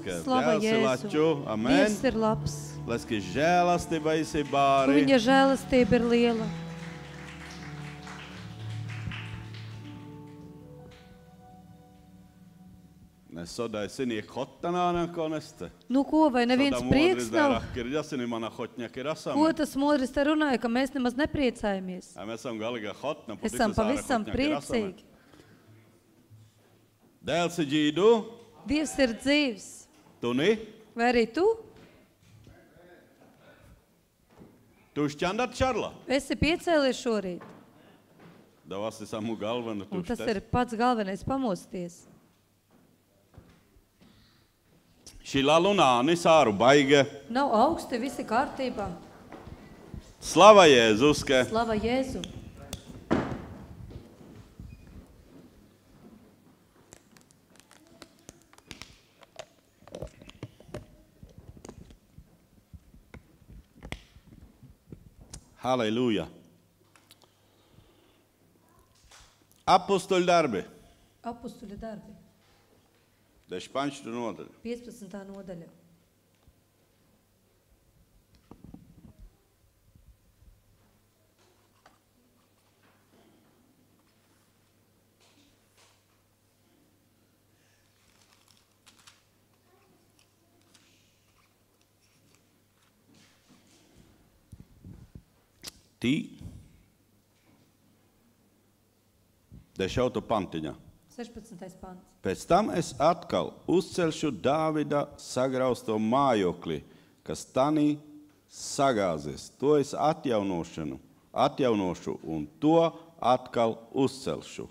ka Slava Dievs ir Jēzu. laču. Amen. Dievs ir labs. Lai ka žēlastība esi Un bāri. viņa žēlastība ir liela. Ne sodai sini kotanāna koneste. Nu ko, vai neviens prieks nav? Ir jāsini mana hotņaka ir asam. Ko tas modris te runāja, ka mēs nemaz nepriecājamies? Mēs esam galīgā hotna. Esam pavisam priecīgi. Dēls ir dzīdu. Dievs ir dzīvs. Tu ni? Vai arī tu? Tu šķandat čarla? Esi piecēlies šorīt. Davas ir samu galvenu. Un tas ir pats galvenais pamosties. Šī lalunāni sāru baige. Nav augsti, visi kārtībā. Slava Jēzuske. Slava Jēzu. Halleluja. Apostoļu darbi. Apostoļu darbi. 15. nodaļa. 15. nodaļa. Tī. Dešautu pantiņā. 16. pants. Pēc tam es atkal uzcelšu Dāvida sagrausto mājokli, kas tanī sagāzies. To es atjaunošu un to atkal uzcelšu.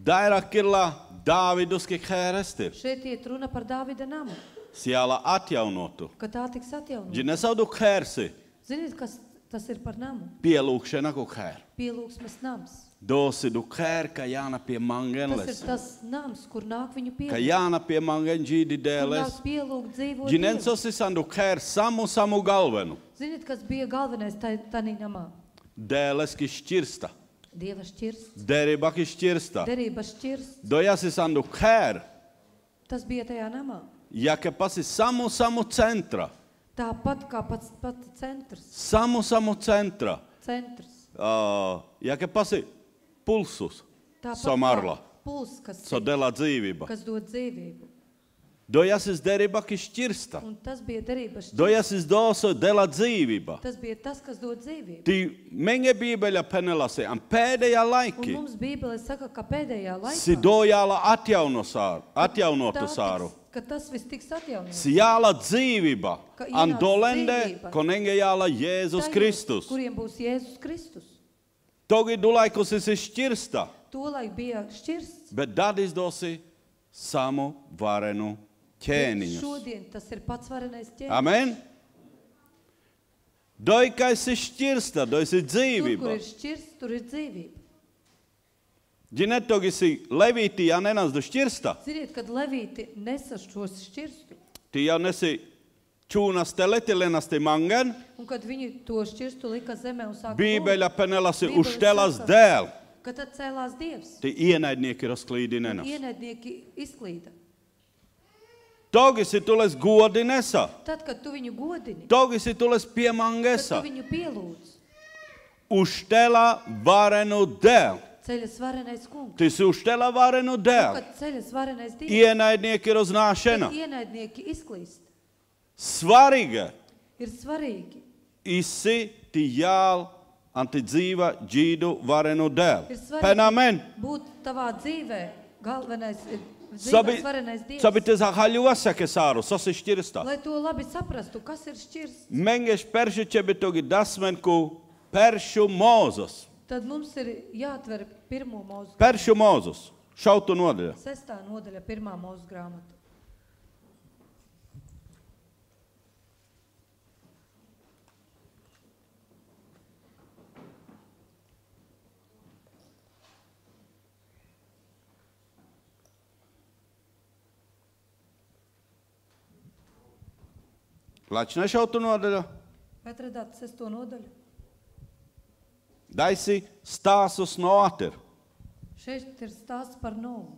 Dairākirlā Dāviduski kēresti. Šeit iet runa par Dāvida namu. Sjāla atjaunotu. Ka tā tiks atjaunota. Džinesaudu kērsi. Ziniet, kas tas ir par namu? Pielūkšana ku kēr. Pielūgsmes nams. Dosi du kēr, ka jāna pie mangen Tas ir lesi. tas nams, kur nāk viņu Ka pielūgt. jāna pie mangen dzīdi Kur dēles. nāk pielūgt dzīvo Dievu. Džinensos isandu kēr samu galvenu. Ziniet, kas bija galvenais tanī namā? Dēles ki šķirsta. Dieva šķirsts. Deriba ki šķirsta. Derība šķirsts. Dojas isandu kēr. Tas bija tajā namā. Ja ke pasi samu centra. Tāpat kā pats centrs. Samu centra. Centrs. Ja ke pasi pulsus. Tāpat Samarla. kā puls, kas, So dela dzīvība. kas dod dzīvību. Dojas is deriba ki šķirsta. Un tas bija derība šķirsts. Dojas is doso dela dzīvība. Tas bija tas, kas dod dzīvību. Ti menge bībeļa penelase an pēdējā Un laiki. mums Bībele saka, ka pēdējā laikā Si dojāla atjaunotu tā sāru. tiks, ka tas viss tiks atjaunots. Si jāla dzīvība. Ka ienāks An dolende dzīvība. konenge jāla Jēzus Tajos, Kristus. Kuriem būs Jēzus Kristus. Togi dulaikus esi šķirsta. Tolaik bija šķirsts. Bet tad izdosi samu varenu ķēniņus. Šodien tas ir pats varenais ķēniņš. Amen. Doj, ka esi šķirsta, doj esi Tur, kur dzīvība. ir šķirsts, tur ir dzīvība. Ģinet togi si levīti, ja nenas du šķirsta. Ziniet, kad Levīti nesa šos šķirstu, Ti jau nesi čūnas teletilenas te mangen. un kad viņi to šķirstu lika zemē un sāka Bībeļa lūgt, penelasi Bībele uštelas saka, dēl. ka tad cēlās Dievs. Ti ienaidnieki Un rasklīdinenas. ienaidnieki izklīda. Togi si tules godinesa. Tad, kad tu viņu godini, Togi si tules kad piemangesa. tu viņu pielūdz, Uštela varenu dēl. ceļas varenais kungs. Ti si uštela varenu Un dēl. kad ceļas varenais Dievs, Ienaidnieki tad roznāšana. ienaidnieki izklīst. Svarīga. Ir svarīgi. Isi ti jāl anti dzīva dzīdu varenu dēl. Ir svarīgi Penamen. būt tavā dzīvē galvenais ir Sabi, dzīves varenais Dievs. sabi te zahaļosa, ke sāru, sosi šķirsta. Lai to labi saprastu, kas ir šķirsts, Mengež perši čebi togi dasmenku peršu mūzus. tad mums ir jāatver pirmo mūzu. Peršu mūzus. Šautu nodaļa. 6. nodaļa, 1. mūzu grāmata. Lač nešautu nodaļa. Vai redzat 6. nodaļu? Daisi stāstus no āter. Šeit ir stāsts par Nomu.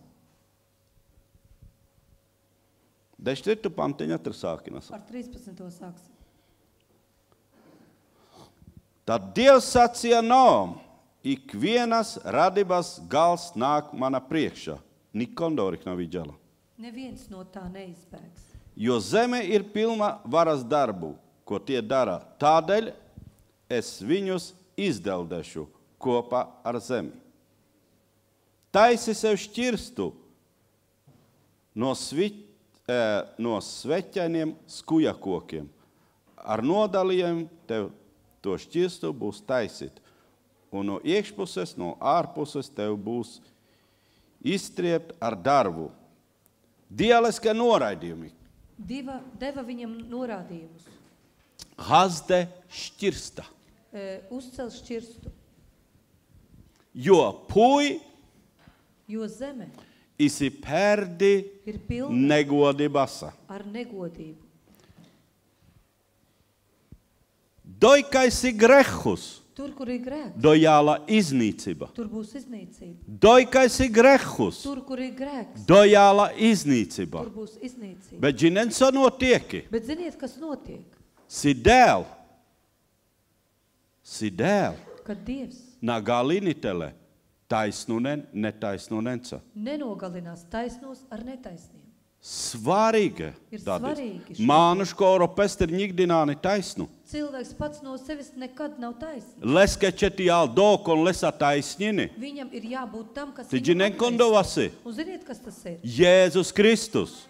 10 pantiņa atrasākinas. Ar 13. sāksim. Tad Dievs sacīja Noam, ikvienas radības gals nāk mana priekšā. Nikondorih nav vidjala. Neviens no tā neizbēgs. Jo zeme ir pilna varas darbu, ko tie dara. Tādēļ es viņus izdeldēšu kopā ar zemi. Taisi sev šķirstu no sveķainiem skujakokiem. Ar nodalījiem tev to šķirstu būs taisīt. Un no iekšpuses, no ārpuses tev būs izstriept ar darbu. Dieliskie noraidījumi. Deva viņam norādījumus. Hazde šķirsta. Uzcel šķirstu. Jo puj Jo zeme izipērdi ir pilna negodībasa. ar negodību. Dojkaisi grehus, Tur, kur ir grēks, dojāla iznīcība. tur būs iznīcība. Dojkaisi grehus, Tur, kur ir grēks, dojāla iznīcība. tur būs iznīcība. Bet ģinenso notieki. Bet ziniet, kas notiek? Sidēl, Kad Dievs na galinitele, taisnunen, netaisnunenca. nenogalinās taisnos ar netaisniem. Svarīga. Ir svarīgi šodien. Mānuško pester nikdināni taisnu. Cilvēks pats no sevis nekad nav taisnīgs. Leskečeti al dokon lesa taisnini. Viņam ir jābūt tam, kas Tiģi nekondovasi. Un ziniet, kas tas ir? Jēzus Kristus.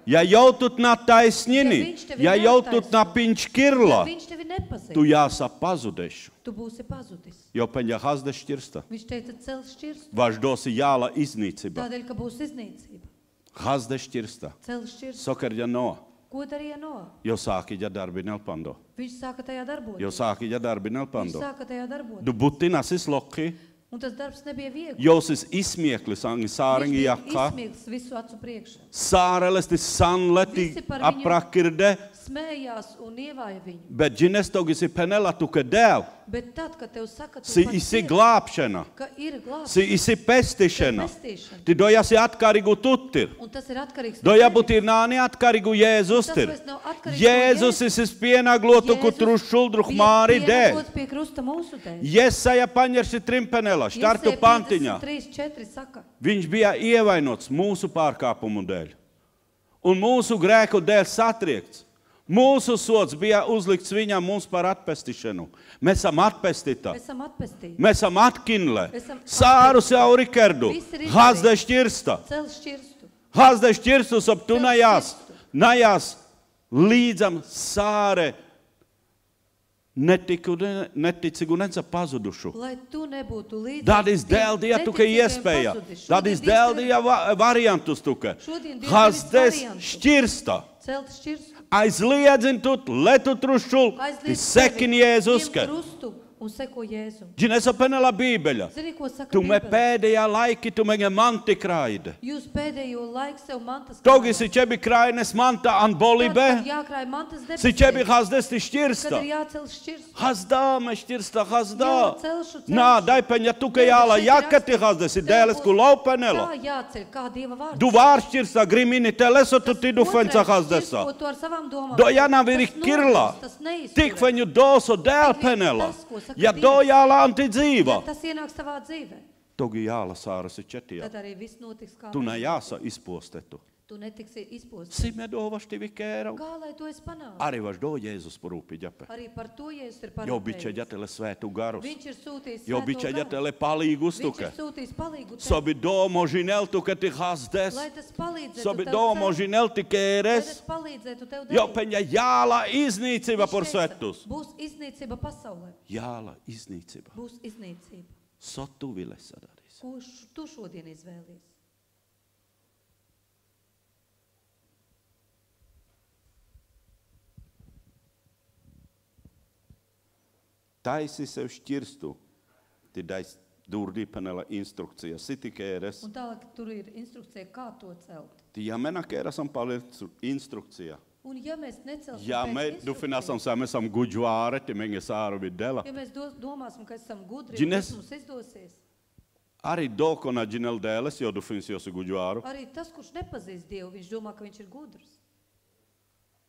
Ja jau tu na taisnini, ja jau tu na pinčkirla, Viņš tevi nepazina. tu jāsa pazudešu. Tu būsi pazudis. Jo peņa hazde šķirsta. Viņš teica, cel šķirstu. Vaš dosi jāla iznīcība. Tādēļ, ka būs iznīcība. Hazde šķirsta. Cel šķirstu. Sokarja no. Ko darīja Noa? Jo sāki ja darbi nelpando. Viņš sāka tajā darboties. Jo sāki ja darbi Viņš nelpando. sāka tajā darboties. Du butinas islokki, Un tas darbs nebija viegli. josis ismieklis angi Viņš sāringi bija jakka. izsmiegts visu acu priekšā. Sārelesti sanleti Visi par viņu- aprakirde, Smējās un ievāja viņu. bet ģinestogisi penela tuke dēl. Bet tad, kad tev saka, tu Si pats isi zini, glābšana, ka ir glābšana, si isi pestišana. pestīšana, Ti dojasi atkarīgu tuttir. un tas ir atkarīgs Doja tevis. būt ir nāni atkarīgu Jēzus Tas tir. vairs nav atkarīgs Jēzus no isi pienaglotu Jēzus kutru šuldru bija hmāri dēļ. pienegots pie krusta mūsu dēļ. Jesaja paņerši trimpenela, štartu Jesēja pantiņā. 53:4 saka, Viņš bija ievainots mūsu pārkāpumu dēļ. Un mūsu grēku dēļ satriekts. Mūsu sods bija uzlikts viņam mums par atpestišanu. Mēs esam atpestīti. mēs esam atpestīti. Mēs esam atkinle. Esam Sārus jau rikerdu. Visi ir Hazde šķirsta. Cel šķirstu. Hazde šķirstus ap tu Cel najās. šķirstu. Najās līdzam sāre neticīgu neca pazudušu. Lai tu nebūtu līdzīgs. Tad izdeldīja tuka iespēja. Tad izdeldīja variantus tuka. Šodien Dievs Hazdes devis variantu. šķirsta. Celt šķirstu. Aizliedzin tut, letu trušul, ti sekin Jēzus. Ņem krustu un seko Jēzum. Ģinesa penela Bībele. Zini, ko saka Tu me Bībele? pēdējā laiki, tu mege manti kraide. Jūs pēdējo laiku sev mantas Togi si čebi krājnes manta an Tad, bolibe, kad jākrāj mantas si čebi debesīs, hazdes ti kad šķirsta. ir jācel šķirstu. Hazdā me šķirsta, hazdā. Jā, celšu. Nā, dai peņa tuka jāla jakati hazdes, i dēles ku laupenela. Kā jāceļ, kā Dieva vārds. Du vāršķirsta grimini teleso tu ti du feņca hazdesa. Ko tu ar savām domām. Do jana viri Tas kirla. notiks, tas neizturēs. Tik feņu doso dēl penela. Ja do jāla anti Ja dzīva. tas ienāks tavā dzīvē, Togi jāla sāras i četijā. tad arī viss notiks kā. Tu ne jāsa izpostetu. Tu netiksi izpostīts. Sime dovaš tivi kērau. Kā lai to es panāku? Arī vaš do Jēzus porūpi ģepe. Arī par to Jēzus ir Jo biče parūpējies. ģetele svētu garus. Viņš ir sūtījis Jo svēto biče garu. ģetele palīgus Viņš tuke. ir sūtījis palīgu tev, Sobi domo žinel tuke ti hazdes. lai tas palīdzētu Sobi tev domo celt, žinel ti lai tas kēres. palīdzētu tev Jo darīt. peņa jāla iznīcība Viņš por teica, svetus. Būs iznīcība pasaulē. Jāla iznīcība. Būs iznīcība. Sotu viles sadarīs. Ko tu šodien izvēlies? Taisi sev šķirstu. Ti dais durdi penela instrukcija. Siti kēres. Un tālāk tur ir instrukcija, kā to celt. Ti jamena kēras am pali instrukcija. Un ja mēs necelsim Ja pēc me instrukcijas, dufinasam samesam guģvāre, ti menge sāru videla. ja mēs domāsim, ka esam gudri, un Ģines- tas mums izdosies, Arī dokona ģinel dēles, jo dufins josu guģvāru. arī tas, kurš nepazīst Dievu, viņš domā, ka viņš ir gudrs.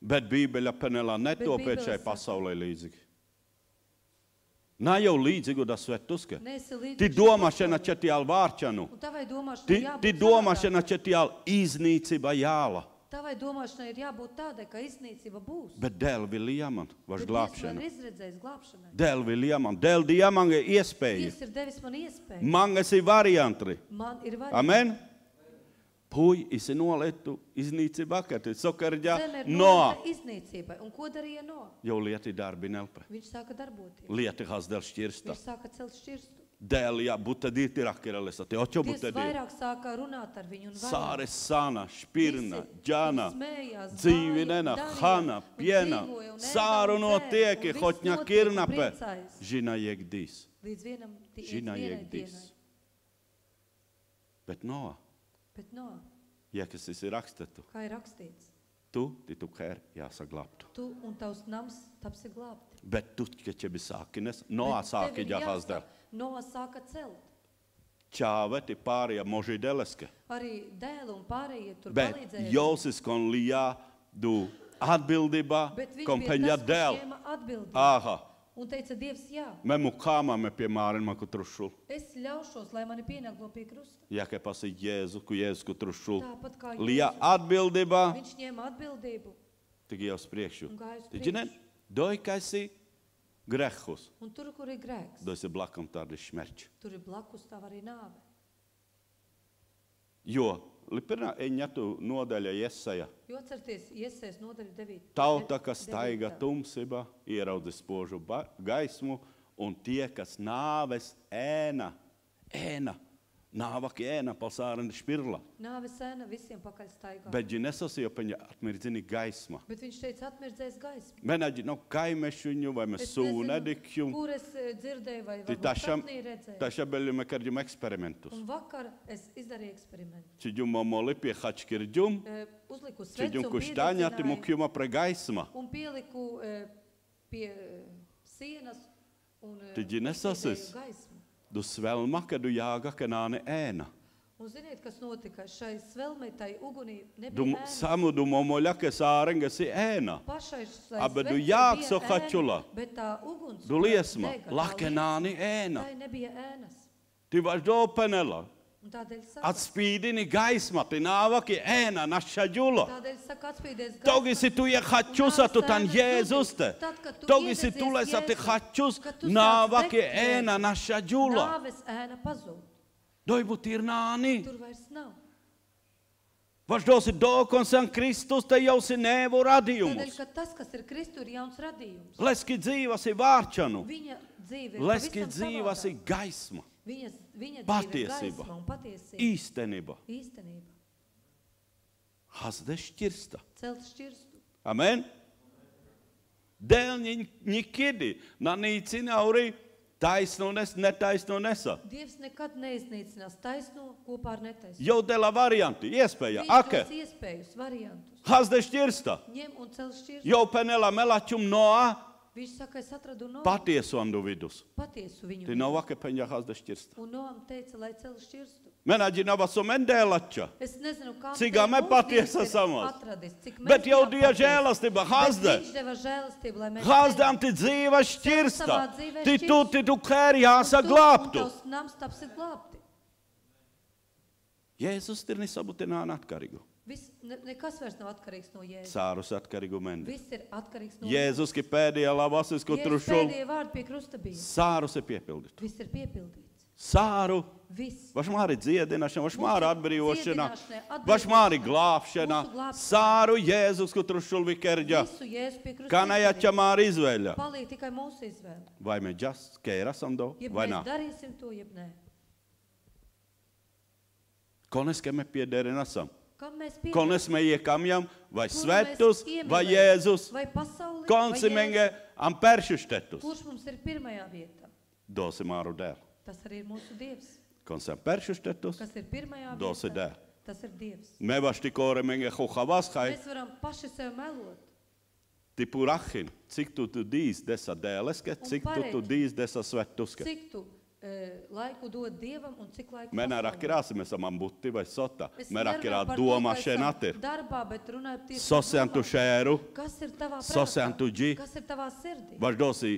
Bet Bībele penelā netopiet Bībele šai saka- pasaulē līdzīgi. Nav jau līdzīgu da svetuske. Nesi līdzīgs Ti domašana će ti al vārčanu. Un tavai domašanai Ti jābūt domašana savādākai. će ti al iznīcība jāla. Tavai domašanai ir jābūt tādai, ka iznīcība būs. Bet dēļ Viljaman vaš Bet Dievs man glābšana. ir izredzējis glābšanai. Dēļ Viljaman, dēļ Dievanga iespēja. Dievs ir devis man iespēju. Mangas ir varianti. Man ir variants. Amen. Puj, isi nolietu iznīcība, ka tu sokarģā Zeme ir no. nolēta iznīcībai. Un ko darīja no? Jau lieti darbi nelpe. Viņš sāka darboties. Lieti hazdēļ šķirsta. Viņš sāka celt šķirstu. Dēļ, jā, būtu dīti rakerelesa. Te očo Dievs būtu dīti. vairāk sāka runāt ar viņu un Sāre, Sana, Špirna, Visi Džana, smējās, Dzīvinena, darīja, Hana, un Piena, dzīvoja, un Sāru ēda, un no dzēra, tieki, un viss hotņa notika, kirnape, priecājas. žina jegdīs. Līdz vienam Žina vienai jegdīs. dienai. Bet no, Bet no, ja kas esi rakstetu, kā ir rakstīts, tu kēr jāsaglābtu. tu un tavs nams tapsi glābti. Bet tu, ka ķebi sākines, no Bet sāki tev ir jāhazdēl. jāsāk. Noa sāka celt. Čāveti pārējā moži deleske. Arī dēlu un pārējie tur Bet palīdzēja. Josis kon lijā du atbildībā, Bet viņš kon bija peļā tas, dēl. kurš ņēma atbildību. Aha, Un teica, Dievs, jā, memu kāmame pie mārin maku trušu. es ļaušos, lai mani pienāklo pie krusta. Ja ka pasi Jēzu, ku Jēzus ku trušu. Tāpat kā Lijā Jēzus. atbildībā, Viņš ņēma atbildību tik jau uz priekšu. un gāja uz Tiģi ne? priekšu. Doj, ka esi grehus. Un tur, kur ir grēks, Doj si blakam tādi šmerči. tur ir blakus tav arī nāve. Jo, lipirnā eņatu nodaļa Jesaja. Jo atcerieties, Iesējas nodaļa 9. Tauta, kas staiga tumsībā, ieraudzis spožu gaismu, un tie, kas nāves ēna, nāvaki ēna, palsārani špirla. Nāve sēna visiem pakaļ staigā. Bet ģinesas jau paņa atmirdzini gaisma. Bet viņš teica, atmirdzēs gaismu. Mēnāģi nav kaimešuņu, vai mēs Es sūvu nezinu, nedikju. kur es dzirdēju vai Ti varbūt tašam, sapnī redzēju. taša beļume kardjum eksperimentus. Un vakar es izdarīju eksperimentu. Čiģum momoli pie hačkirģum, Uzliku čiģum svecu un kuštāņāti piededzināju mukjuma pre gaisma. un pieliku pie sienas un Ti nesasis? izspiedēju gaismu. Du svelma, kad du jāga kanāne ēna. Un ziniet, kas notika? Šai svelmētai ugunī Du nebija ēnas. samu du momoļa, kas ārengas ir ēna. Pašai šai Abe du svecei jāg bija so ēna, hačula. Bet tā uguns, Du liesma, dega, tā lakenāni ēna. tai nebija ēnas. Ti vaš do penela. Un tādēļ saka, Atspīdini gaisma, ti nāvaki ēna, naša ģula. tādēļ saka atspīdēs Togisi tu je hačusa, tu tan Jēzus te. Togisi tu lesa ti hačus, nāvaki ēna, naša ģula. Nāves ēna pazūd. Doj būt ir nāni. Tur vairs nav. Vaš dosi dokonsan Kristus, te jau si nevu Tādēļ, radījumus. ka tas, kas ir Kristu, ir jauns radījums. Leski dzīvas ir vārčanu. Viņa dzīve ir Leski pavisam dzīvas ir savādāka. gaisma. Viņa dzīve ir Patiesība. gaisma un patiesība. Īstenība. Īstenība. Hazde šķirsta. Celt šķirstu. Amen. Dēļ nikidi nanīcina arī taisno netaisno nesa. Dievs nekad neiznīcinās taisno kopā ar netaisno. Jau dēļ varianti, iespēja, Viņš ake. dos iespējus, variantus. Hazde šķirsta. Ņem un cel šķirstu. Jau penela melačum noa Viņš saka, es atradu no patiesu andu vidus. patiesu viņu. Ti nav ake peņa hazde šķirsta. Un Noam teica, lai cel šķirstu. Menāģi nav aso mendēlača. Es nezinu, kā Cik me patiesa samas. atradis, cik mēs Bet jau bijām Dieva patiesi. žēlastība, Bet hazde. Viņš deva žēlastību, lai mēs Hazdam ti dzīva šķirsta. Savā dzīvē Ti tu kēri Un jāsaglābtu. tavs nams tapsit glābti. Jēzus ir nesabutināna atkarīgu. Nekas vairs nav atkarīgs no Jēzus. Sārus atkarīgu mendi. Viss ir atkarīgs no Jēzus, ki pēdējā labāsis, ko Jēzus trušul, pēdējie vārdi pie krusta bija. sārus ir piepildīt. Viss ir piepildīts. Sāru, Viss. vašmāri dziedināšana, vašmāri Mūsu atbrīvošana, dziedināšana, vašmāri glābšana, Mūsu glābšana. sāru Jēzus, ko trušul vikerģa, Visu Jēzus pie krusta. kanāja izdarīja. čamāri izvēļa. Palīdz tikai mūsu izvēle. Vai mēs just kērasam do, Jeb vai mēs nā? darīsim to, jeb nē. Kones, ka mēs piederinasam? Kam mēs Kones mēs iekamjam, vai Kuru svetus, mēs vai iemīlējam? Jēzus, Vai pasauli, konsimenge, am peršuštetus. Kurš mums ir pirmajā vietā? Dosim āru dēl. Tas arī ir mūsu Dievs. Konsam peršuštetus, Kas ir pirmajā Dosi vietā? dēl. Tas ir Dievs. mevaš ti koremenge huhavaskai, Mēs varam paši sev melot. tipu rahin, cik tu dīs desa dēleske, cik tu pareģi. dīs desa svetuske. Cik tu laiku dod Dievam un cik laiku Mennään pasaulē. rakirāsi, mēs amam butti vai sota. Es Me nerunāju rakirā par to, doma ka esam šenatir. Darbā, bet runāju tieši par Sosiantu domām. šēru, Kas ir tavā sosiantu prātā? dži. Kas ir tavā sirdī? Važdosi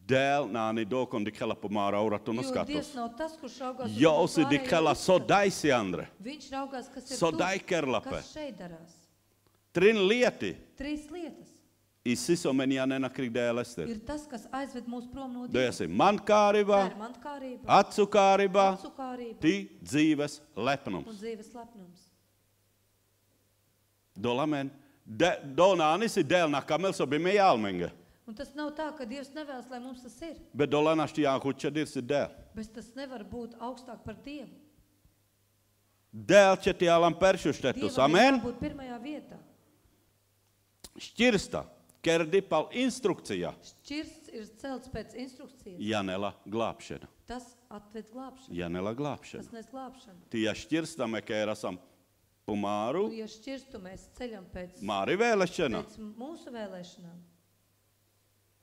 dēl nāni dokon dikela pamāra auratu Jo noskatus. Dievs nav tas, kurš raugās uz Jousi pārējo dikela izskatu. sodaisi, Andre. Viņš raugās, kas ir Sodai tur, kerlape. kas šeit darās. Trin lieti. 3 lietas. Isisomenia nenakrik dēlester. Ir tas, kas aizved mūs prom no Dieva. Dēsi mankārība, Tā ir mantkārība, atsukārība, acukārība ti dzīves un lepnums. dzīves lepnums. Dolamen. Donānis ir dēl nakamels obime jālmenga. Un tas nav tā, ka Dievs nevēlas, lai mums tas ir. Bet dolanašti jāhučadir ir dēl. Bet tas nevar būt augstāk par Dievu. Dēl četiālam peršuštetus. Dievam ir Amen. jābūt pirmajā vietā. Šķirsta. Kerdi pal instrukcijā. Šķirsts ir celts pēc instrukcijas. Janela glābšana. Tas atved glābšanu. Janela glābšana. Tas nes glābšanu. Tie šķirsta mekērasam pumāru. Un, ja šķirstu mēs ceļam pēc Māri vēlēšana. mūsu vēlēšanām,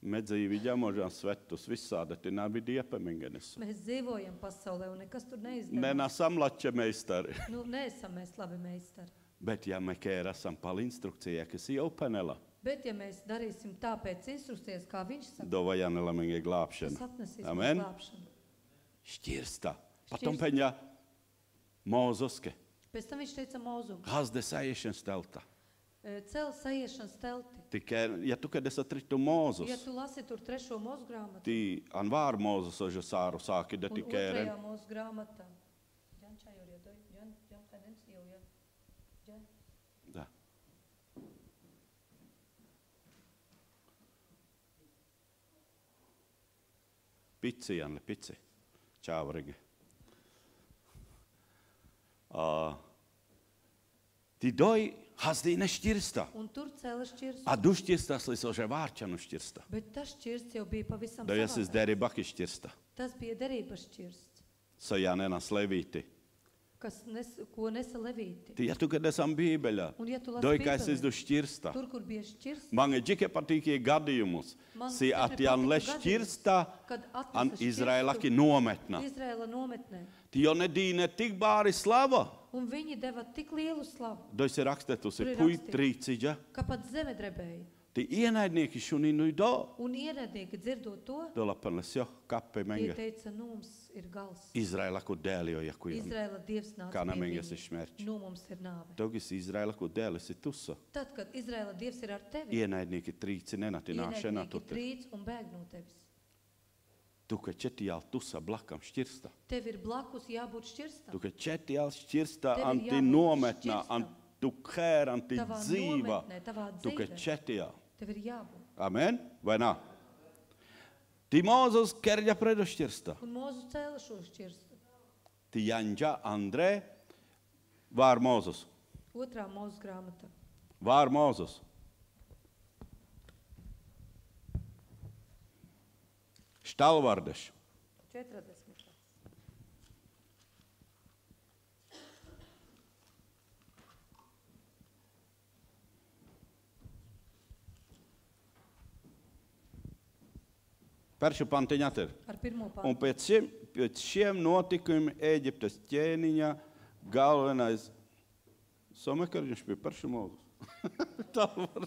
Me dzīvi možām svetus visādi, te nav diepamingenes. mēs dzīvojam pasaulē un nekas tur neizdevās. Nenasam lače meistari. Nu, neesam mēs labi meistari. Bet ja mekērasam pal instrukcijā, kas jau panela, Bet, ja mēs darīsim tā pēc instrukcijas, kā viņš saka, dova Janela minge tas glābšana. atnesīs Amen. mums glābšanu. Šķirsta. Potom peņa Mozoske. Pēc tam viņš teica Mozum, Hazde sajiešanas telta. cel sajiešanas telti. Tikai, ja tu kad esi atritu Mozus, Ja tu lasi tur 3. mūsu grāmatu ti anvār Mozus oža sāru sāki, da un ti 2. kēren. mūsu grāmatā, Jan Čajor, Jan Kadens, jau, Jan. Da. Pici, Janne, pici. Čāvarigi. Ti doj hazdīne šķirsta. Un tur cēla šķirstu. A du šķirstas līdz ože vārčanu šķirsta. Bet tas šķirsts jau bija pavisam Da esi savādāks. deri baki šķirsta. Tas bija derības šķirsts, So Janena slevīti. ko nesa Levīti. Ti ja tu kad esam bībeļā. Un ja tu lasi Doj, ka esi Bībeli, du šķirsta. tur, kur bija šķirsts, Man ir džike patīkie gadījumus. Man Si stipri atjan le patika šķirsta kad an atnesa Izraelaki šķirstu nometna. Izraela nometnē. Ti jo nedīne tik bāri slava. Un viņi deva tik lielu slavu, Doj si rakstetus Tur ir ir puitrīciģa. ka pat zeme drebēja. Ti ienaidnieki šuninu i do. Un ienaidnieki dzirdot to, Dolapanes jo kappe tie menga. teica, nu mums ir gals. Izraelaku dēļ jo jakujan. Izraela Dievs nāca Kā pie namengas ir viņa. šmerķi. Nu mums ir nāve. Togis Izraelaku dēļ esi tusa. Tad, kad Izraela Dievs ir ar tevi, Ienaidnieki trīci nenatināšana ienaidnieki tute. trīc un bēg no tevis. Tu, ka četijāl tusa blakam šķirsta. Tev ir blakus jābūt šķirstam. Tu, ka četijāl šķirsta Tev ir anti jābūt nometnā, šķirstam. antu kēr, anti Tavā dzīva. nometnē, tavā Tu, ka dzīvē. četijāl. Tev ir jābūt. Amen? Vai nā? Ti Mozus kerja predo šķirsta. Un Mūzu cēla šo šķirstu. Ti Janģa Andrē vār Mozus. 2. mūsu grāmata. Vār Mozus. Štalvardeš. 40. Peršu pantiņā ir. Ar 1. Un pantu. pēc šiem notikumiem Ēģiptes ķēniņa galvenais Somekariņš bija Peršu Mozus. Tā var.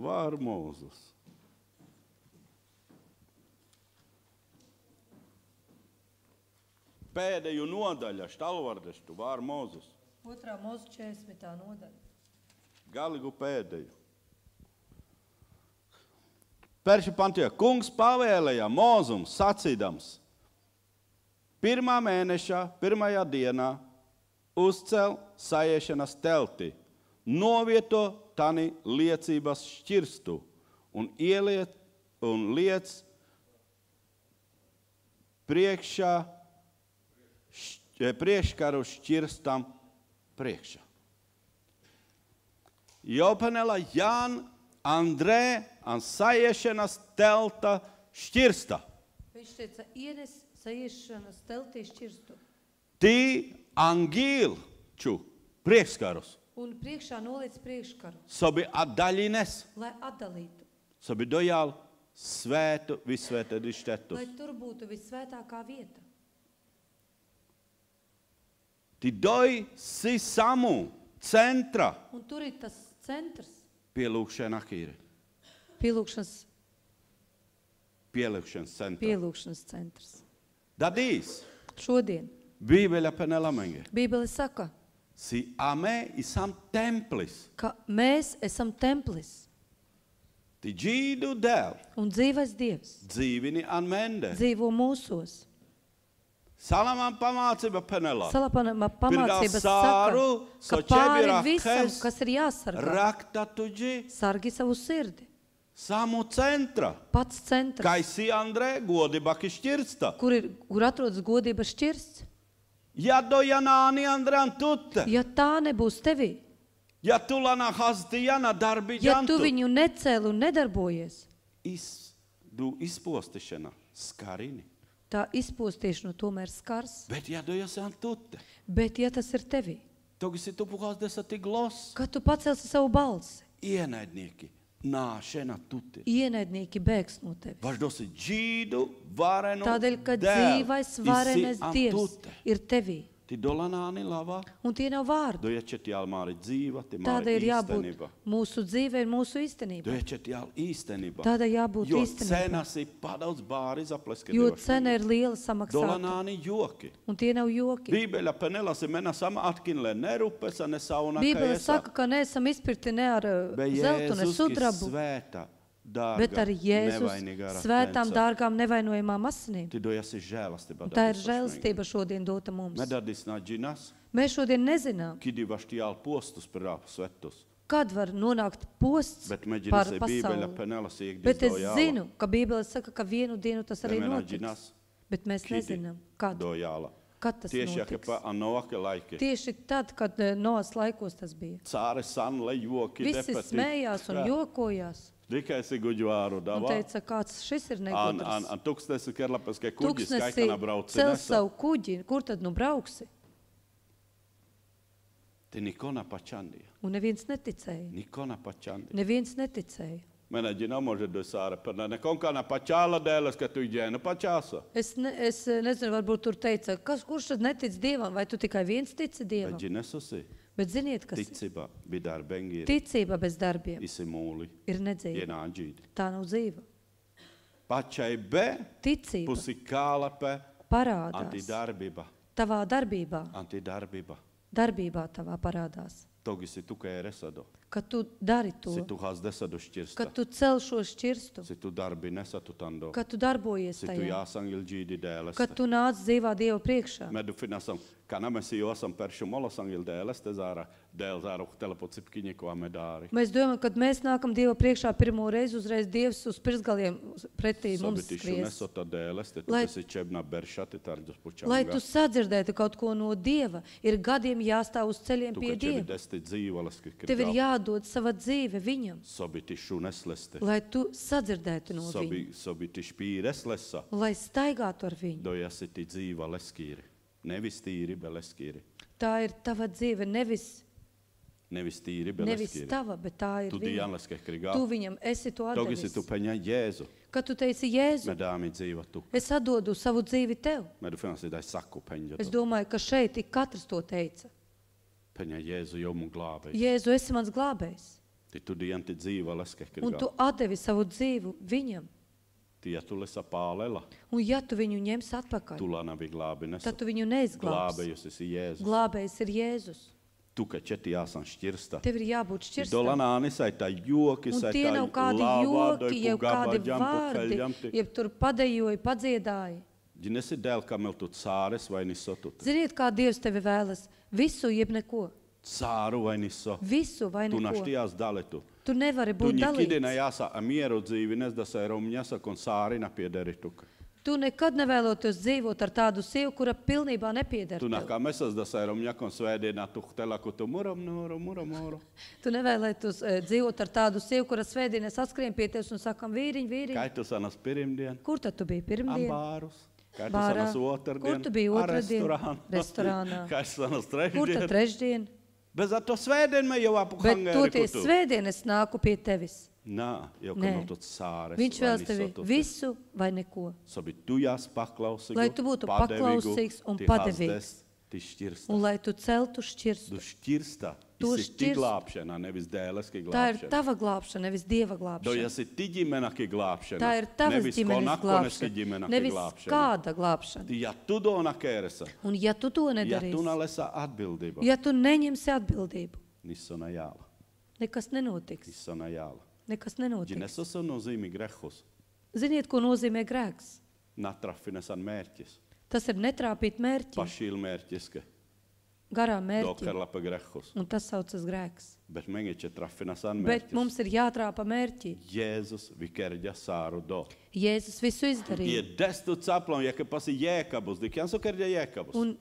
Vār Mozus. Pēdējo nodaļa Štalvardestu Vār Mozus. 2. mūsu 40. nodaļa. Galigu pēdēju. Perši pantie, kungs pavēlēja Mozum sacīdams, 1. mēneša 1. dienā uzcel sajiešanas telti, novieto tani liecības šķirstu un liec priekškaru šķirstam priekšā. Jopanela Jan Andrē an sajiešanas telta šķirsta. Viņš teica, ienes sajiešanas teltī šķirstu. Ti angīlču priekškarus. Un priekšā noliec priekškaru, Sobi atdaļinies. lai atdalītu, Sobi dojal svētu, visvētēd ištetus. lai tur būtu visvētākā vieta. Ti doj si samu centra Un tur ir tas centrs, pielūkšana akīri. pielūkšanas Pielūkšanas centra. pielūkšanas centrs. Dadīs. Šodien Bībeļa penelamengi. Bībele saka, Si amē isam templis. ka mēs esam templis Ti džīdu dēl. un dzīvais Dievs Dzīvini an mende. dzīvo mūsos. Salaman pamācība penelā. Salapanama pamācības sāru, saka, ka so pāri ķebira visam, hes, kas ir jāsargā, Rakta tuģi sargi savu sirdi. samu centra. Pats centrs, Kaisi Andrē godība kišķirsta. kur atrodas godības šķirsts. Ja dojanāni Andrēn tutte. Ja tā nebūs tevī, Ja tulana hasdijana darbi ja tu jantu. viņu necēli un nedarbojies, Izpostišana skarini. tā izpostīšana tomēr skars. Bet ja dojasan tutte. Bet ja tas ir tevī, Togisi tu puhās desati glos. kad tu pacelsi savu balsi, Ienaidnieki. Nāšana tutte. ienaidnieki bēgs no tevis. Važdosi džīdu varenu Tādēļ, ka dēl. dzīvais Isi varenais an Dievs tutte. ir tevī, Ti dolanāni lavā. un tie nav vārdi. Doječet jāl māri dzīva, ti Tādēļ māri ir jābūt īstenība. mūsu dzīvē, mūsu īstenībā. Doječet jāl īstenība. Tādēļ jābūt Jo īstenībā. cenas ir padaudz bāri zapleski. Jo cena ir liela samaksāta, Dolanāni joki. un tie nav joki. Bībeļa penelas ir mena sama atkinle nerupesa, ne sauna Bībele kaesa. saka, ka neesam izpirti ne ar zeltu, ne sudrabu, Svēta, dārga, bet ar Jēzus nevainīga ar svētām, apmēnca. dārgām, nevainojamām asinīm. Ti dojasi žēlastība. Un tā ir žēlastība šodien dota mums. Nedadis nā džinas, Mēs šodien nezinām, kidi vašti jāl postus per svetus. kad var nonākt posts Bet par meģinasi Bībeļa pasauli. penelas iekdīs Bet es dojāla. zinu, ka Bībele saka, ka vienu dienu tas arī Temena notiks. džinas, Bet mēs kidi nezinām, kad. dojāla. Kad tas Tieši notiks. kā anoake laiki. Tieši tad, kad Noas laikos tas bija. Cāre sanle joki Visi depeti. smējās un jokojās. Tikai si guģvāru Un davā. teica, kāds šis ir An negudrs. tūkstnesi kerlapaske kuģis, Tūkstnesī skaikana brauci cel nesa. savu kuģi, kur tad nu brauksi? Ti nikona pačandija. Un neviens neticēja. Nikona pačandija. Neviens neticēja. Mene džina može do sāre pernā. Nekonkana pačāla dēles, ka tu ģēna pačāsa. Es nezinu, varbūt tur teica, kurš tad netic Dievam, vai tu tikai viens tici Bet Dievam? džinesusi Bet ziniet, kas ticība bidār bengīri. ticība bez darbiem Isi mūli. ir nedzīva. Ienāģīdi. Tā nav dzīva. Pačai be Ticība pusi kālape parādās antidarbība. tavā darbībā. Antidarbība. Darbībā tavā parādās. Togisi tu kā resado. Kad tu dari to, Si tu hās desadu šķirsta. kad tu cel šo šķirstu, Si tu darbi nesatu tando. kad tu darbojies Si tu tajā, jāsangil džīdi dēles. kad tu nāc dzīvā Dieva priekšā. Medu finansam, kā namesi josam peršu mola sangil dēles, te zāra dēl zāra uhtela po cipkiņi, ko medāri. Mēs domājam, kad mēs nākam Dieva priekšā pirmo reizi, uzreiz Dievs uz pirksgaliem pretī mums Sabitišu skries. nesota dēles, te tu Lai- esi čebna beršati tardus pučanga. Lai tu sadzirdētu kaut ko no Dieva, ir gadiem jāstāv uz ceļiem Tu pie kā čevi Dieva. desti dzīvalas, ka Tev ir jādod sava dzīve viņam, Sabitišu nesleste. lai tu sadzirdētu no viņa, Sabitišu pīres lesa. lai staigātu ar viņu. Dojasi ti dzīva leskīri. Nevis tīri, bet leskīri. Tā ir tava dzīve, nevis Nevis tīri, bet Nevis leskīri. tava, bet tā ir Tu viņa. dijan leskekri Tu gā. viņam esi to Togisi atdevis. tu peņa Jēzu. Kad tu teici, Jēzu, Medāmi dzīva tu. es atdodu savu dzīvi tev. Medu finansi dai saku peņa. Es domāju, ka šeit tik katrs to teica. Peņa Jēzu jomu glābei. Jēzu, esi mans glābējs. Ti tu dijan ti dzīva leskekri Un tu gā. atdevi savu dzīvi viņam. Tie tu lesa pālela. Un ja tu viņu ņemsi atpakaļ, Tulla navi glābi nesa. tad tu viņu neizglābsi. Glābejus esi Jēzus. Glābējs ir Jēzus. Tu, ka četi jāsan šķirsta. Tev ir jābūt šķirstam. Dolanāni saitā joki, Un saitā tie nav kādi lāvā, joki, jau kādi vārdi, jeb tur padejoji, padziedāji. Ģinesi dēl, ka meil tu cāres vai nisotut. Ziniet, kā Dievs tevi vēlas? Visu, jeb neko. Cāru vai niso. Visu vai Tu neko. naštījās daletu. Tu nevari Tu būt nikidina dalīts. jāsa amieru dzīvi, nesdasai romņasa, kon sārina piederituka. Tu nekad nevēloties dzīvot ar tādu sievu, kura pilnībā nepieder Tu tev. nakā mesas dasai romņa, kon svēdienā tuhtela, ko tu muram. Tu nevēlētos dzīvot ar tādu sievu, kura svētdienā saskrien pie tevis un sakam, vīriņ, Kai tu sanas pirimdien? kur tad tu biji pirmdien? Ambārus. Kai tu Bārā. sanas otrdien? Kur tu biji otrdien? Restorānā. Restorānā. Kai tu sanas Kur tad trešdien? trešdien? Bez to svētdien mēs jau Bet apukangēri toties kutu. svētdien es nāku pie tevis. Nā, jau Nē. ka no tot sāres. Viņš vēlas tevi visu vai neko. Sobi tu jās paklausīgu, Lai tu būtu paklausīgs un padevīgs. Un lai tu celtu šķirstu. Tu šķirsta. Tu Isi ti šķirst- glābšana, nevis dēleski Tā ir glābšana. tava glābšana, nevis Dieva To glābšana. esi ti ģimenaki glābšana. Tā ir tavas nevis ģimenes konakoneski glābšana, ģimenaki nevis glābšana. kāda glābšana. Ja tu dona kēresa, Un ja tu to ja tu nedarīsi, nalesa atbildība, ja tu neņemsi atbildību, nissona jāla. nekas nenotiks. Nissona jāla. Nekas nenotiks. Ginesos on nozīmī grehus. Ziniet, ko nozīmē grēks? Natrafines an mērķis. Tas ir netrāpīt mērķi, Pašīl mērķiske. garām mērķi. Dokarlapa grehus. Un tas saucas grēks. Bet mengiče trafinas an Bet mērķis. mums ir jātrāpa mērķi. Jēzus vikerģa sāru do. Jēzus visu Je izdarīja. destu caplon, ja ka pasi jēkabus, dik jāns ukerģa jēkabus. Un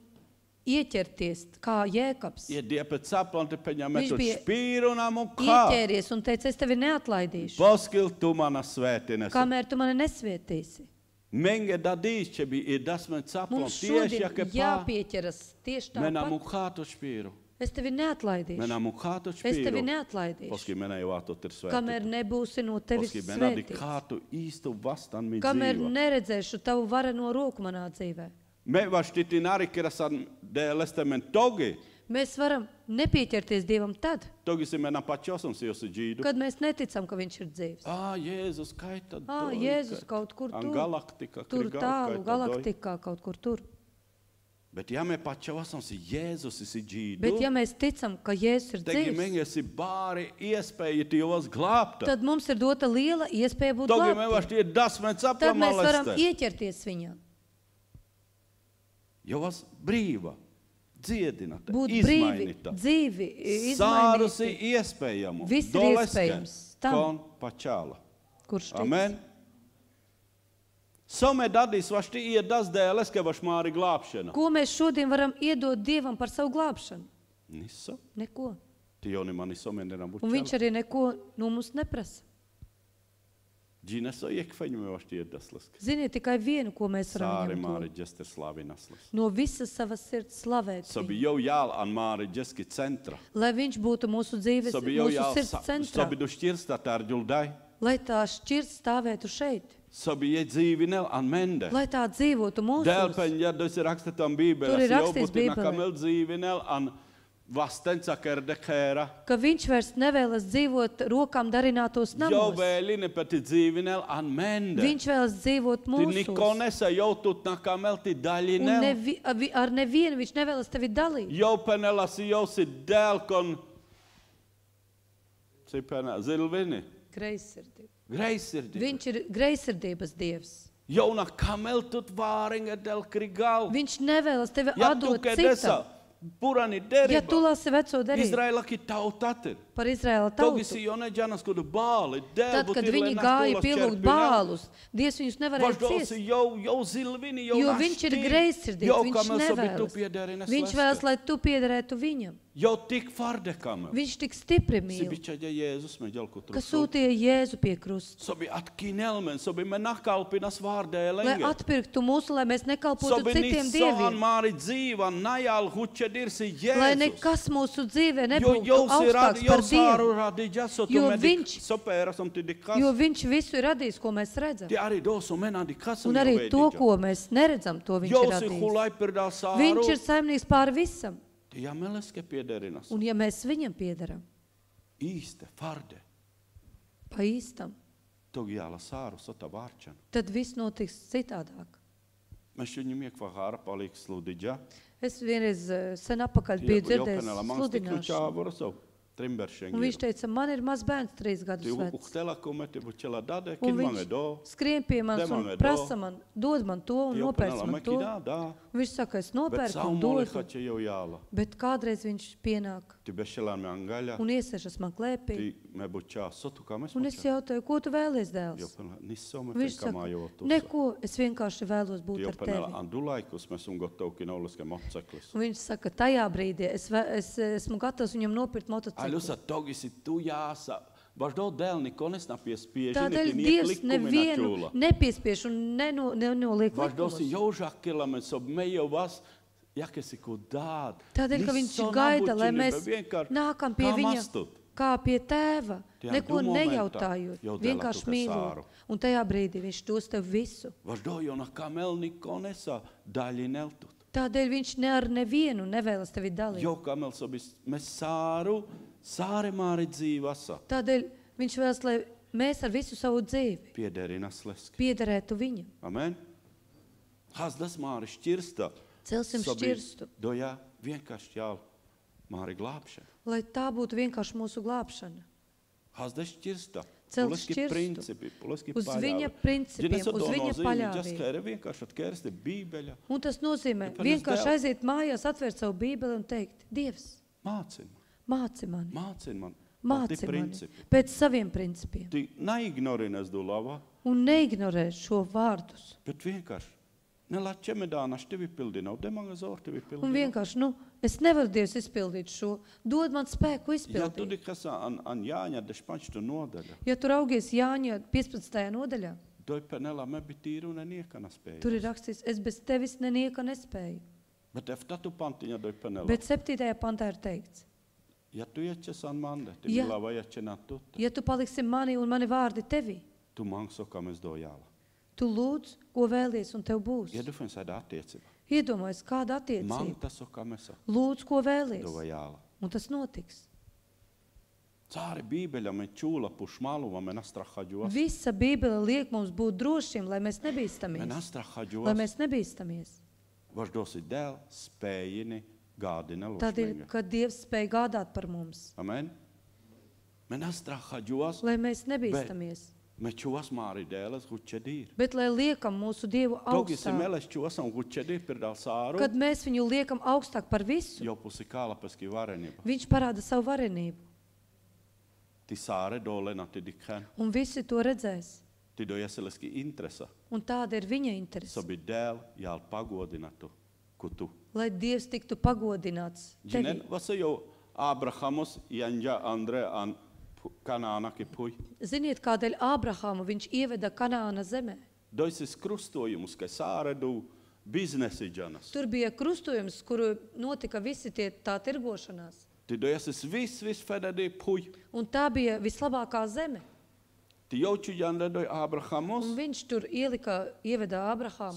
ieķerties kā Jēkabs. Je diepe caplon, te peņā Viņš metu bija špīru nam un kā. Ieķēries un teica, es tevi neatlaidīšu, Poskil tu mana svētines. kamēr tu mani nesvētīsi. Menge dadīs, če bi ir dasmen caplon, Mums tieši, ja šodien ka pā. jāpieķeras tieši Menam un tāpat. kā tu špīru. Es tevi neatlaidīšu. Menam un kā tu Es tevi špīru. neatlaidīšu, Poski mena jau atot ir kamēr svētīta. nebūsi no tevis Poski mena di svētīts. kā tu īstu vastan mi Kamēr dzīvo. neredzēšu tavu vareno roku manā dzīvē. Me vaštitin arikeras dēlestemen togi. Mēs varam nepieķerties Dievam tad, Togi si mena pačosums josu dzīdu. kad mēs neticam, ka Viņš ir dzīvs. Jēzus, kaita doi. Jēzus kaut kur An tur, galaktika, tur krigal, tālu, kaita doi. galaktikā kaut kur tur. Bet ja me pačosums Jēzus isi dzīdu. Bet ja mēs ticam, ka Jēzus ir Tegi dzīvs, menge si bāri iespēja tivos glābta. tad mums ir dota liela iespēja būt Togi me glābtiem. vaštie dasmen Tad mēs varam caplamaleste. ieķerties Viņam, Jo vas brīva, dziedinata, būt brīvi, izmainita. dzīvi, Sārusi izmainīti, iespējamu. Viss ir Doleske, iespējams tam. kon pačāla. kurš tic. Amen. Some dadīs vašti iedas dēles, ka vaš māri glābšana. Ko mēs šodien varam iedot Dievam par savu glābšanu? Nisso. Neko. Tioni mani some nenam Un Viņš arī neko no mums neprasa. Gineso iekfeņu me vašti iedas leske. Ziniet tikai vienu, ko mēs varam Sāri viņam māri dot. džester slavinas les. No visas savas sirds slavēt Sobi viņu. jau jāl an māri džeski centra. Lai Viņš būtu mūsu dzīves, Sobi jau mūsu jāl, sirds centrā. sobi du šķirsta tā ar ģuldai. Lai tā šķirts stāvētu šeit. Sobi je dzīvi nel an mende. Lai tā dzīvotu mūsu. Dēlpeņ, ja tas ir rakstītam Tur bībeles, ir jau rakstīts būtu Bībelē. nakamel dzīvi nel an vastenca kerdekēra. Ka Viņš vairs nevēlas dzīvot rokām darinātos Jau namos. vēline pati dzīvi nel an mende. Viņš vēlas dzīvot Ti mūsu. niko nesa jau tut nakamel ti daļi Un nel. ar nevienu Viņš nevēlas tevi dalīt. Jau penelasi jau si dēl kon. Si penel, zilvini. Greizsirdība. Greizsirdība. Viņš ir greizsirdības Dievs. Jau nakamel tut vāringa dēl krigal. Viņš nevēlas tevi Ja tu atdot kedesa, citam. purani Ja tu deriba. lasi veco derību Izraela ki tautatir. par Izraēla Togi tautu, si jo neģanas kudu bāli. tad, kad viņi gāja pielūgt bālus, Dievs viņus nevarēja ciest, Jau zilvini, jau jo Viņš ir greizsirdīgs, Jau Viņš kamel sobi tu nevēlas. piederina Viņš vēlas, lai tu piederētu Viņam. Jau tik farde kamel. Viņš tik stipri Si mīl, bičaģa Jēzus me ģelku ka trusu. sūtīja Jēzu pie krusta, Sobi atkinelmen, sobi me nakalpinas vārdē lai lenge. atpirktu mūsu, lai mēs nekalpotu Sobi citiem nisso dieviem, an māri dzīvan, najal huče dirsi lai Jēzus. nekas mūsu dzīvē Jo nebūtu jau si radi, augstāks jau par sāru Dievu, radi ģaso, tu Jo me dik viņš- sopēras un ti dikas. jo Viņš visu ir radījis, ko mēs redzam. Ti arī dosu menā dikas Un arī to, ko mēs neredzam, to Viņš Jau ir si radījis. hulai pirdāl sāru. Viņš ir saimnieks pāri visam, Ti jameleske piederinas. un ja mēs Viņam piederam, Īste, farde. pa īstam, Togi jāla sāru sota vārčan. tad viss notiks citādāk. Mēs viņam iekvahāra palīk sludidža. Es vienreiz sen apakaļ biju dzirdējis sludināšanu. sludināšanu. Trimberšēn. Un viņš teica, man ir mazs bērns 3 gadus Ti vecs. uhtela kometi bučela dade, Un kin mange viņš do. skrien pie manis Demam un edo. prasa man, dod man to un Ti nopērc openela man to. mekida, da. Un viņš saka, es Bet nopērku un saumoli dodu. hače jau jāla. Bet kādreiz viņš pienāk Ti bešelā me angaļa. un iesēžas man klēpī. Ti me bučā sotu kā mēs Un es jautāju, ko tu vēlies, Jo dēls? penela, nisso me Viņš fenkamā saka, jau tu. neko, es vienkārši vēlos Ti būt ar openela tevi. andulaikus mēs un gotovki nauliske motceklis. Un viņš saka, tajā brīdī es esmu gatavs viņam nopirkt motociklu. Aļusa togi si tu jāsa. Baš do dēl niko nesnapiespieži. Tādēļ Dievs nevienu nepiespiež un nenoliek Baš do si likumus. jau žakila, men sob me jau vas jak esi ko dād. Tādēļ, ka viņš gaida, lai mēs nākam pie viņa kā pie tēva, neko nejautājot, vienkārši mīlot. Un tajā brīdī viņš dos tev visu. Tādēļ viņš ne ar nevienu nevēlas tevi dalīt. Tādēļ viņš vēlas, lai mēs ar visu savu dzīvi piederētu viņam. Amen. Hazdas Māri šķirsta. Celsim šķirstu. Dojā vienkārši jau Māri glābšana. Lai tā būtu vienkārši mūsu glābšana. Hazdas šķirsta. Celt šķirstu. Uz viņa principiem, uz viņa paļāvību. Un tas nozīmē vienkārši aiziet mājās, atvērt savu Bībeli un teikt, Dievs, māci mani pēc saviem principiem. Un neignorē šo vārdus. Bet vienkārši. Un vienkārši, es nevaru Dievs izpildīt šo. Dod man spēku izpildīt. Ja tu raugies Jāņa 15. nodaļā, tur ir rakstīts, es bez tevis nenieka nespēju. Bet 7. pantā ir teikts, ja tu paliksi mani un mani vārdi tevi, tu lūdz, ko vēlies, un tev būs. Iedomājies, kāda attiecība. Lūdz, ko vēlies, un tas notiks. Visa Bībele liek mums būt drošiem, lai mēs nebīstamies. Tādēļ, ka Dievs spēj gādāt par mums. Amen. Lai mēs nebīstamies. Bet lai liekam mūsu Dievu augstāk, kad mēs viņu liekam augstāk par visu, viņš parāda savu varenību. Un visi to redzēs. Un tāda ir viņa interese. Lai Dievs tiktu pagodināts tevi. Ziniet, kādēļ Ābrahāmu viņš ieveda Kanāna zemē? Tur bija krustojums, kuru notika visi tā tirgošanās. Un tā bija vislabākā zeme. Un viņš tur ieveda Ābrahāmu.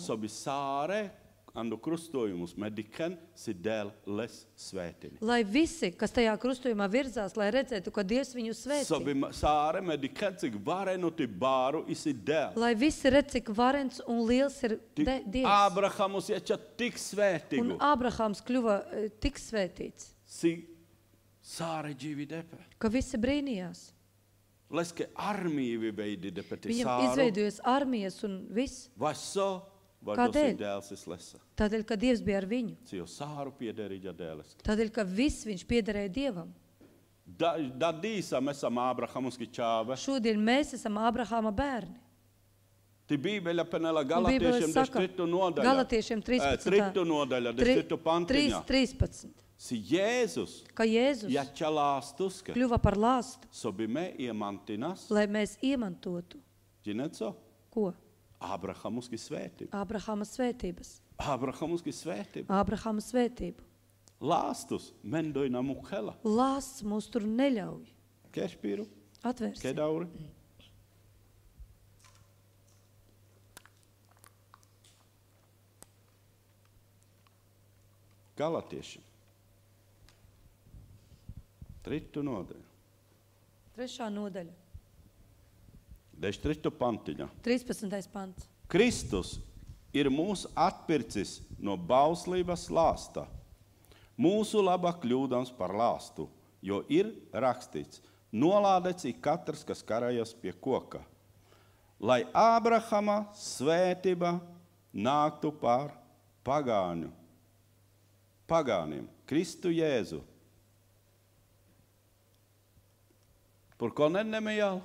Lai visi, kas tajā krustojumā virzās, lai redzētu, ka Dievs viņu svētī. Lai visi redz, cik varens un liels ir Dievs. Un Ābrahāms kļuva tik svētīts, ka visi brīnījās. Viņam izveidojas armijas un viss. Kādēļ? Tādēļ, ka Dievs bija ar viņu. Tādēļ, ka viss viņš piederēja Dievam. Šodien mēs esam Ābrahāma bērni. Un Bībele saka, Galatiešiem 13. Ka Jēzus kļuva par lāstu, lai mēs iemantotu. Ko? Ābrahāma svētības. Ābrahāma svētību. Lāsts mūs tur neļauj. Atvērsim. Galatiešiem. 3. nodaļa. 3. nodaļa. 13. pantiņa. 13. pants. Kristus ir mūs atpircis no bauslības lāsta, mūsu labā kļūdams par lāstu, jo ir rakstīts, nolādēts ir katrs, kas karājas pie koka, lai Ābrahama svētība nāktu pār pagāniem, Kristu Jēzu. Por ko nenemējāli?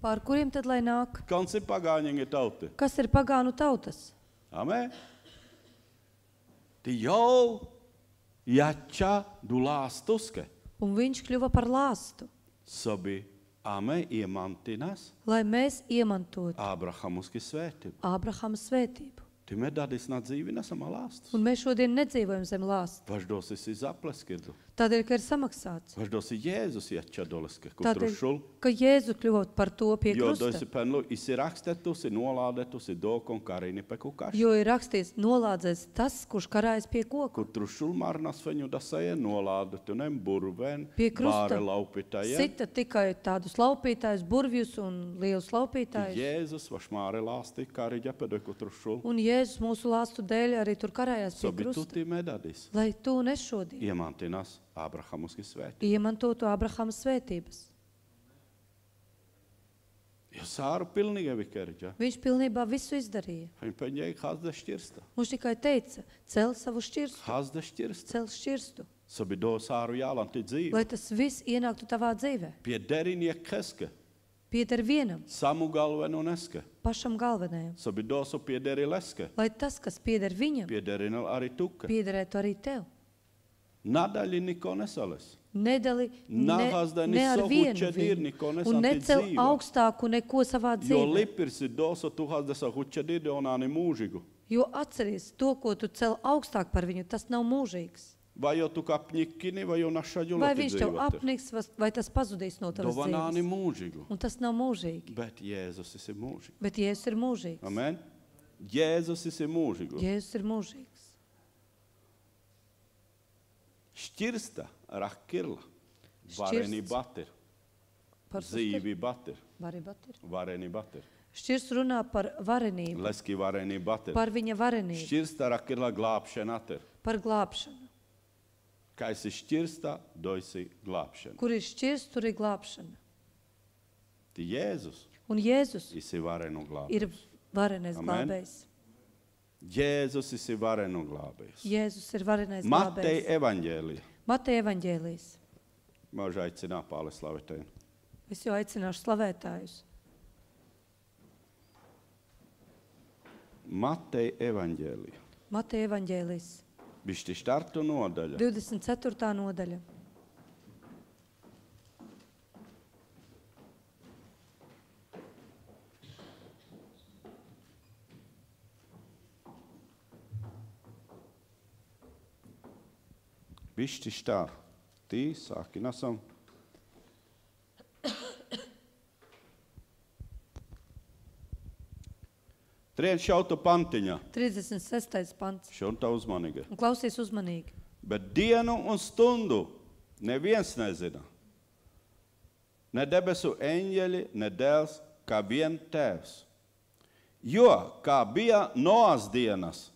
Pār kuriem tad lai nāk? Kas ir pagānu tautas? Amen. Jau jača du lāstuske. Un viņš kļuva par lāstu. Lai mēs iemantotu Ābrahama svētību. Ābrahama svētību. Ty me dadis na dzīvi nesam lāstus. Un mēs šodien nedzīvojam zem lāsta. Važdos esi zapleskedu. Tādēļ, ka ir samaksāts. Važdos i Jēzus iečadoleske, kur Tādēļ, trušul. ka Jēzu kļūt par to pie Jo krusta. doisi penlu isi rakstetusi, nolādetusi dokon karini pe kukaši. Jo ir rakstīts, nolādzēs tas, kurš karājas pie koka. Kur trušul marnas feņu dasaje nolādetunem burven, Pie krusta bāre laupitaje. sita tikai tādus laupītājus, burvjus un lielus laupītājus. Jēzus vašmāre lāsti, kari ģepedo, kur trušul. Un Jēzus mūsu lāstu dēļ arī tur karājās pie Sobi krusta. tuti me dadis. Lai tu nešodien Iemantinas Abrahamuski svēti. iemantotu Abrahama svētības. Jo Sāru pilnīgi vikerģa. Viņš pilnībā visu izdarīja. Viņa peņēja hazde šķirsta. Viņš tikai teica, cel savu šķirstu, Hazde šķirsta. cel šķirstu, Sobi do Sāru jālanti dzīvi. lai tas viss ienāktu tavā dzīvē. Pie derinie keske. Pieder vienam, Samu galvenu neske. pašam galvenajam. Sobi dosu piederi leske. Lai tas, kas pieder viņam, Piederina arī tuke. piederētu arī tev. Nadaļi niko nesales. Nedali Nahazda ne ar niso vienu hučedir, viņu. niko Un nesanti necel dzīva. augstāku neko savā Jo dzīvē. lipirsi dosu tuhazdesa hučedir, onāni mūžigu. Jo atceries, to, ko tu cel augstāk par viņu, tas nav mūžīgs. Vai jo tu kapņikini, vai jo našaģu Vai lati viņš tev dzīvot. apniks, vai tas pazudīs no tavas Dovanāni dzīves. mūžigu. Un tas nav mūžīgi. Bet Jēzus esi mūžīgi. Bet Jēzus ir mūžīgs. Amen. Jēzus esi mūžigu. Jēzus ir mūžīgs. Šķirsta rakirla. Vareni batir. Par Zīvi batir. Varibatir. Vareni batir. Šķirs runā par varenību, Leski vareni batir. par viņa varenību, Šķirsta rakirla glābšana atir. par glābšanu. Kā esi šķirsta, doisi glābšana. Kur ir šķirs, tur ir glābšana. Ti Jēzus Un Jēzus esi varenu glābējs. ir varenais Amen. glābējs. Jēzus esi varenu glābējs. Jēzus ir varenais Matei glābējs. evaņģēlija. Mateja evaņģēlijs. Može aicinā pāli slavetēju. Es jau aicināšu slavētājus. Matei evaņģēlija. Mateja evaņģēlijs. Bišķi štartu nodaļa. 24. nodaļa. Bišķi štár. Tī sāki nesam. Trien šautu pantiņa. 36. pants. Šunta uzmanīgi. Un klausies uzmanīgi. Bet dienu un stundu neviens nezina. Ne debesu eņģeļi, ne dēls, kā vien tēvs. Jo, kā bija Noas dienas,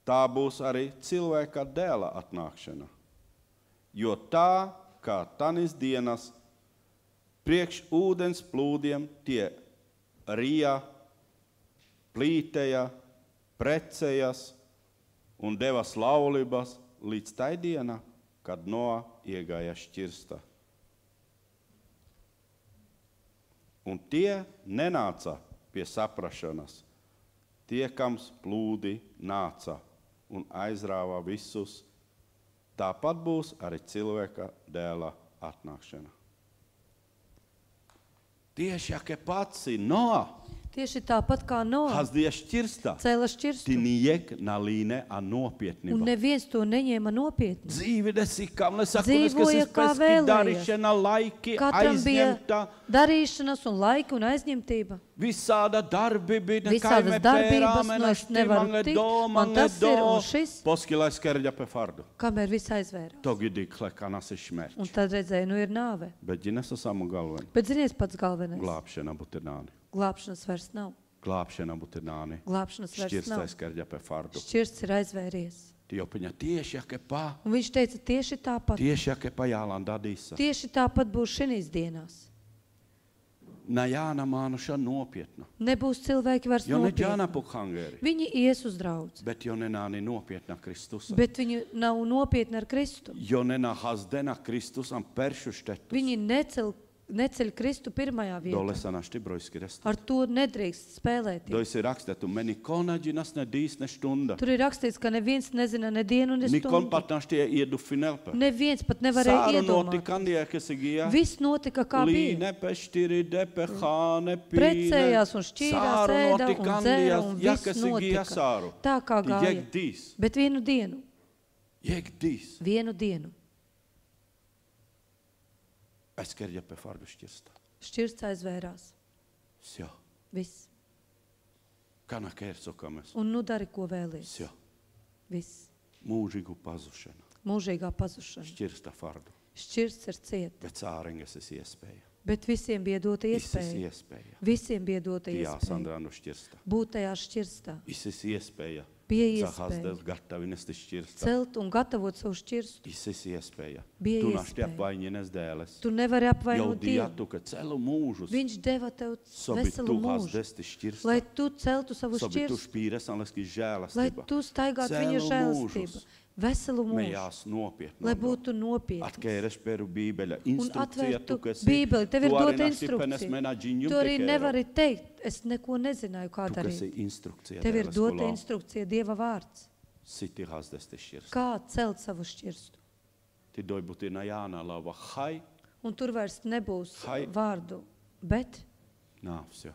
tā būs arī cilvēka dēla atnākšana. Jo tā, kā tanis dienas, priekš ūdens plūdiem tie rija, plītēja, precējas un devas laulības līdz tai diena, kad Noa iegāja šķirsta. Un tie nenāca pie saprašanas, tie, kams plūdi nāca un aizrāva visus, tāpat būs arī cilvēka dēla atnākšana. Tieši jak pats Noa, Tieši tāpat kā Noa hazdies šķirsta, cēla šķirstu. ti nijek na līne a nopietnība. Un neviens to neņēma nopietni. Dzīvi nesikām, nesaku, Dzīvoja kā vēlējās. darīšana, laiki, Katram bija aizņemta, darīšanas un laika un aizņemtība. visāda darbi bija, Visādas darbības, no es nevaru tikt, man tas ir un šis. Poskilai skerģa pe fardu. Kamēr viss aizvērās. Togi dikle, kā nasi šmērķi. Un tad redzēju, nu ir nāve. Bet ģinesu samu galveni. Bet zinies pats galvenais. Glābšana būtināni. Glābšanas vairs nav. Glābšana būtināni. Glābšanas vairs Šķirstai nav. skerģa pe fardu. Šķirsts ir aizvēries. Ti jau piņa tieši, jak pa, Un viņš teica, tieši tāpat. tieši, jak pa jālanda dīsa. Tieši tāpat būs šinīs dienās. Na jāna mānuša nopietna. Nebūs cilvēki vairs Jo ne nopietni. ģāna pukhangēri. Viņi ies uz draudzi, Bet jo nenāni nopietna Kristus. bet viņi nav nopietni ar Kristu. Jo nenā hazdena Kristus am peršu štetus. Viņi necel neceļ Kristu pirmajā Dole vietā. sa naš ty brojsky restat. Ar to nedrīkst spēlēties. Doj si rakstettu, meni konaģi nas ne dīs ne stunda. Tur ir rakstīts, ka neviens nezina ne dienu, ne Nikon stundu. pat naš tie iedu finelpe. Neviens pat nevarēja Sāru iedomāt. noti kandijākas igija. Viss notika kā bija. Līne peštiri, depe hāne, pīne. Precējās un šķīrās, ēda un dzēra un viss jakas igija notika. sāru. Tā kā gāja. Jeg dīs. Bet vienu dienu, Vienu dienu. Es kerja pe fardu šķirsta. šķirsts aizvērās. Sjo. Viss. Kana kērsokamies. Un nu dari, ko vēlies. Sjo. Viss. Mūžīgu pazušana. Mūžīgā pazušana. Šķirsta fardu. Šķirsts ir ciet. Bet sāringas es iespēja. Bet visiem bija dota Isis iespēja. iespēja. Visiem bija dota Jā, iespēja. Sandrānu šķirsta. Būt tajā šķirstā. Isis iespēja. Bija Zahazdel iespēja. gatavi nesti šķirsta. Celt un gatavot savu šķirstu. Isis iespēja. Bija Tu naš tie iespēja. apvainines dēles. Tu nevari Jau apvainot Dievu. diatu, ka celu mūžus. Viņš deva tev Sobi veselu tu mūžu, hazdesti šķirsta. lai tu celtu savu Sobi tu šķirstu, špīres anleski lai žēlastība. tu staigātu Celu viņa mūžus. žēlastību. Veselu mūžu, Mejās nopietni. lai būtu nopietni. Atkeres peru Bībeļa. Un Instrukcija atvērtu tu, kas Bībeli, tev ir tu arī dota našti penes instrukcija. menā džiņum Tu arī tekēro. nevari teikt, es neko nezināju, kā Tu, kas darīt. instrukcija Tev ir dēles dota kulā. instrukcija, Dieva vārds. Siti hazdesti šķirsta. Kā celt savu šķirstu. Ti doj būtina jāna lava hai, Un tur vairs nebūs Hai. vārdu, bet nāvs jo.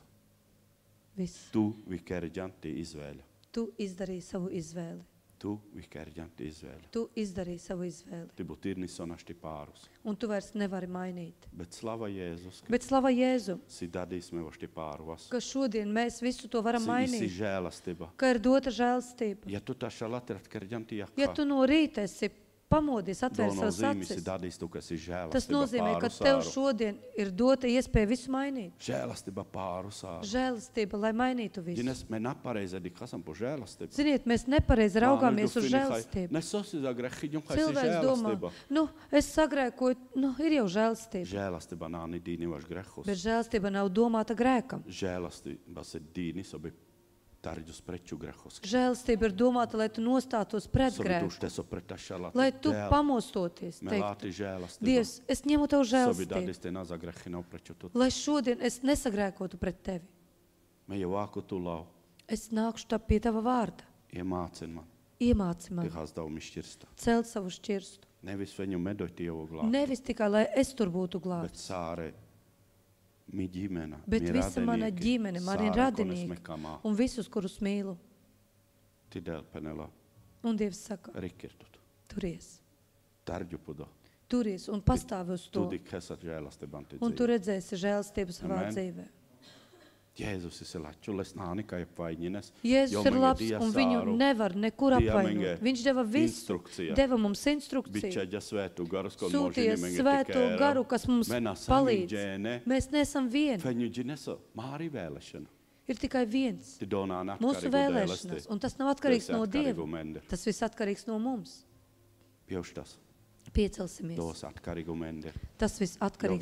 viss. Tu vikerģanti izvēļa. Tu izdarīji savu izvēli. Tu vikerģanti izvēļa. Tu izdarīji savu izvēli. Ti būtirni sonašti pārus. Un tu vairs nevari mainīt. Bet slava Jēzus, ka Bet slava Jēzu, si dadīs me vošti pārvas. ka šodien mēs visu to varam Si mainīt. isi žēlastība. Ka ir dota žēlstība. Ja tu taša latrat kerģanti Ja jakā, tu no rīta esi pamodies, atvēr dono savas zīmi si acis, dadīs tu, kas ir žēlastība tas nozīmē, ka pāru tev sāru. šodien ir dota iespēja visu mainīt. Žēlastība pāru sāru. Žēlastība, lai mainītu visu. Dines me napareizi dikasam po žēlastību. Ziniet, mēs nepareizi raugāmies uz žēlastību. Nesosi za grehiņu, kas ir Cilvēks domā, žēlastība. es sagrēkoju, ir jau žēlastība. Žēlastība nav ni dīni vaš grehus. Bet žēlastība nav domāta grēkam. Žēlastība se dīni sobi tarģus preču grehus. Žēlastība ir domāta, lai tu nostātos pret Sobi grēku. tušte so pretašalāt. Lai tu pamostoties, Melāti teiktu, žēlastība. Dievs, es ņemu tev Sobi žēlastību, dadīs te naza grehina preču tut. lai šodien es nesagrēkotu pret tevi. Me jau vāku tu lau. Es nākšu tā pie tava vārda. Iemācin man. Iemāci man Tihās davu mišķirsta. celt savu šķirstu. Nevis viņu medoj Dievu glābt. Nevis tikai, lai es tur būtu Bet glābts, sāre mi ģimena. bet mi visa mana radinieki, ģimene, mani sāre, kones me radinieki kamā. un visus, kurus mīlu. Tidēl penela Un Dievs saka, rikirtut. turies, Tarģu pudo. turies un pastāvi uz Tu to. dik esat žēlastība anti Un tu dzīvi. redzēsi žēlastību savā Amen. dzīvē. Jēzus ir lačules nānika apvainines. Jēzus ir labs un viņu nevar nekur apvainot. Viņš deva visu, Instrukcija. deva mums instrukciju. Bičeģa svētu garus, kon Sūtīja svēto garu, kas mums palīdz. Mēs neesam vieni. Feņu ģineso māri vēlēšana. Ir tikai viens. Ti donā Mūsu vēlēšanas. Un tas nav atkarīgs no Dieva. Tas viss atkarīgs no mums. Pjauštas. Piecelsimies. Dos atkarīgu mender. Tas viss atkarīgs